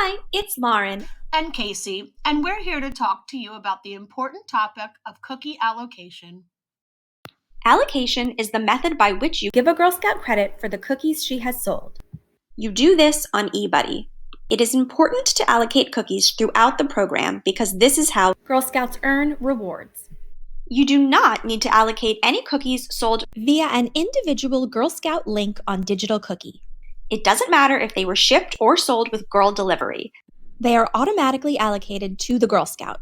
Hi, it's Lauren. And Casey, and we're here to talk to you about the important topic of cookie allocation. Allocation is the method by which you give a Girl Scout credit for the cookies she has sold. You do this on eBuddy. It is important to allocate cookies throughout the program because this is how Girl Scouts earn rewards. You do not need to allocate any cookies sold via an individual Girl Scout link on Digital Cookie. It doesn't matter if they were shipped or sold with Girl Delivery. They are automatically allocated to the Girl Scout.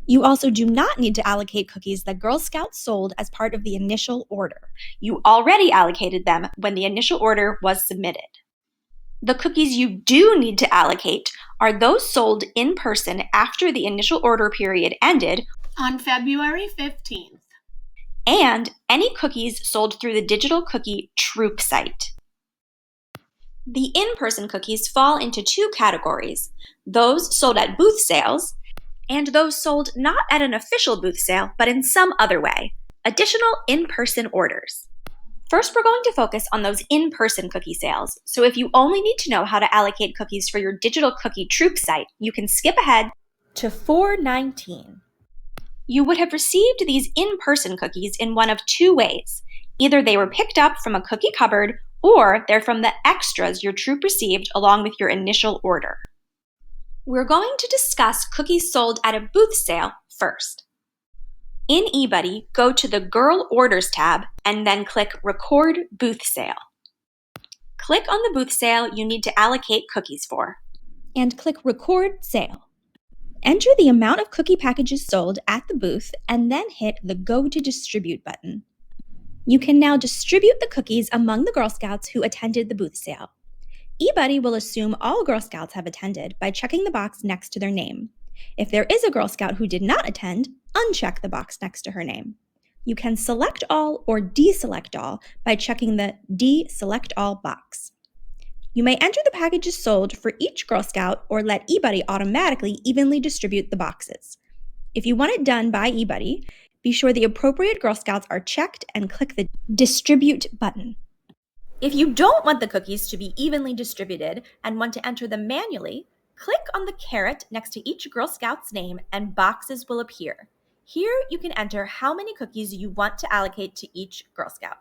You also do not need to allocate cookies that Girl Scouts sold as part of the initial order. You already allocated them when the initial order was submitted. The cookies you do need to allocate are those sold in person after the initial order period ended On February 15th. And any cookies sold through the Digital Cookie Troop site. The in-person cookies fall into two categories: those sold at booth sales and those sold not at an official booth sale but in some other way, additional in-person orders. First, we're going to focus on those in-person cookie sales, so if you only need to know how to allocate cookies for your Digital Cookie Troop site, you can skip ahead to 419. You would have received these in-person cookies in one of two ways. Either they were picked up from a cookie cupboard, or they're from the extras your troop received along with your initial order. We're going to discuss cookies sold at a booth sale first. In eBuddy, go to the Girl Orders tab and then click Record Booth Sale. Click on the booth sale you need to allocate cookies for, and click Record Sale. Enter the amount of cookie packages sold at the booth and then hit the Go to Distribute button. You can now distribute the cookies among the Girl Scouts who attended the booth sale. eBuddy will assume all Girl Scouts have attended by checking the box next to their name. If there is a Girl Scout who did not attend, uncheck the box next to her name. You can select all or deselect all by checking the Deselect All box. You may enter the packages sold for each Girl Scout or let eBuddy automatically evenly distribute the boxes. If you want it done by eBuddy, be sure the appropriate Girl Scouts are checked and click the Distribute button. If you don't want the cookies to be evenly distributed and want to enter them manually, click on the caret next to each Girl Scout's name and boxes will appear. Here you can enter how many cookies you want to allocate to each Girl Scout.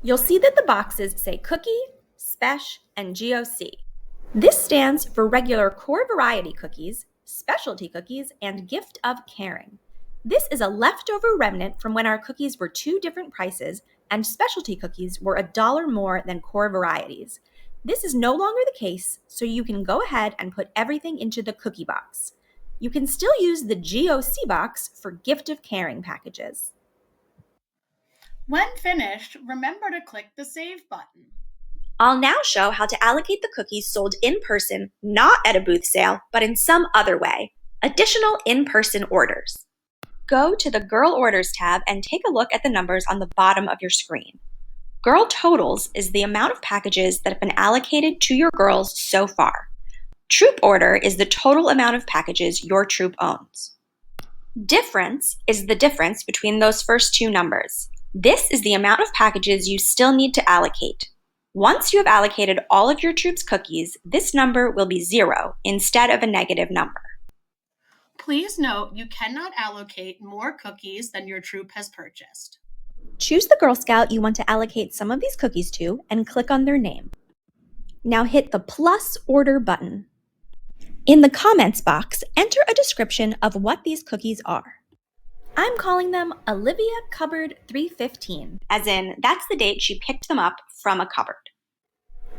You'll see that the boxes say Cookie, Spesh, and GOC. This stands for regular core variety cookies, specialty cookies, and gift of caring. This is a leftover remnant from when our cookies were two different prices and specialty cookies were $1 more than core varieties. This is no longer the case, so you can go ahead and put everything into the cookie box. You can still use the GOC box for gift of caring packages. When finished, remember to click the Save button. I'll now show how to allocate the cookies sold in person, not at a booth sale, but in some other way, additional in-person orders. Go to the Girl Orders tab and take a look at the numbers on the bottom of your screen. Girl Totals is the amount of packages that have been allocated to your girls so far. Troop Order is the total amount of packages your troop owns. Difference is the difference between those first two numbers. This is the amount of packages you still need to allocate. Once you have allocated all of your troop's cookies, this number will be 0 instead of a negative number. Please note you cannot allocate more cookies than your troop has purchased. Choose the Girl Scout you want to allocate some of these cookies to and click on their name. Now hit the plus order button. In the comments box, enter a description of what these cookies are. I'm calling them Olivia Cupboard 315, as in that's the date she picked them up from a cupboard.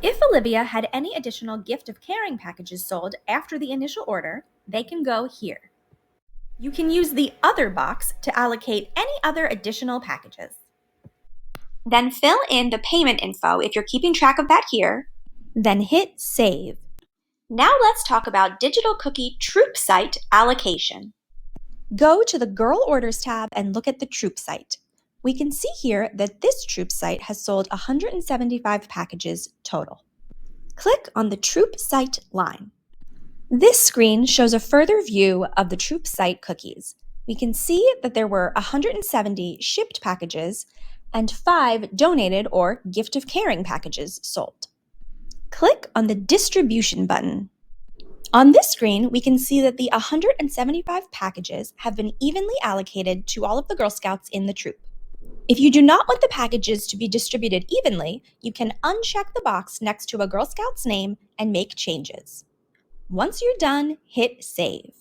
If Olivia had any additional gift of caring packages sold after the initial order, they can go here. You can use the Other box to allocate any other additional packages. Then fill in the payment info if you're keeping track of that here, then hit Save. Now let's talk about Digital Cookie Troop Site allocation. Go to the Girl Orders tab and look at the troop site. We can see here that this troop site has sold 175 packages total. Click on the troop site line. This screen shows a further view of the troop site cookies. We can see that there were 170 shipped packages and 5 donated or gift of caring packages sold. Click on the Distribution button. On this screen, we can see that the 175 packages have been evenly allocated to all of the Girl Scouts in the troop. If you do not want the packages to be distributed evenly, you can uncheck the box next to a Girl Scout's name and make changes. Once you're done, hit save.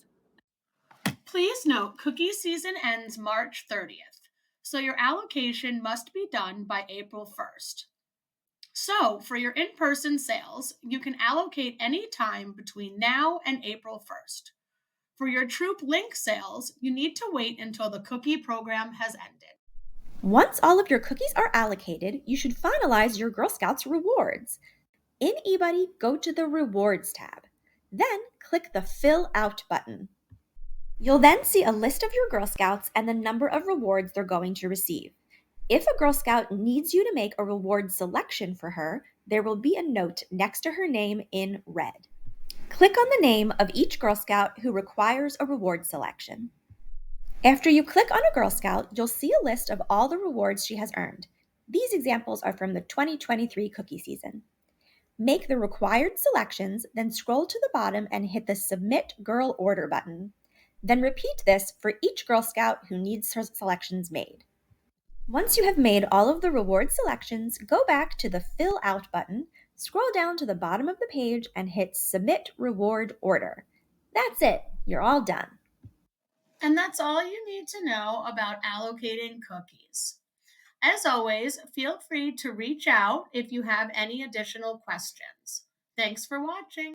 Please note, cookie season ends March 30th, so your allocation must be done by April 1st. So, for your in person sales, you can allocate any time between now and April 1st. For your Troop Link sales, you need to wait until the cookie program has ended. Once all of your cookies are allocated, you should finalize your Girl Scouts rewards. In eBuddy, go to the Rewards tab. Then click the Fill Out button. You'll then see a list of your Girl Scouts and the number of rewards they're going to receive. If a Girl Scout needs you to make a reward selection for her, there will be a note next to her name in red. Click on the name of each Girl Scout who requires a reward selection. After you click on a Girl Scout, you'll see a list of all the rewards she has earned. These examples are from the 2023 cookie season. Make the required selections, then scroll to the bottom and hit the Submit Girl Order button. Then repeat this for each Girl Scout who needs her selections made. Once you have made all of the reward selections, go back to the Fill Out button, scroll down to the bottom of the page, and hit Submit Reward Order. That's it. You're all done. And that's all you need to know about allocating cookies. As always, feel free to reach out if you have any additional questions. Thanks for watching.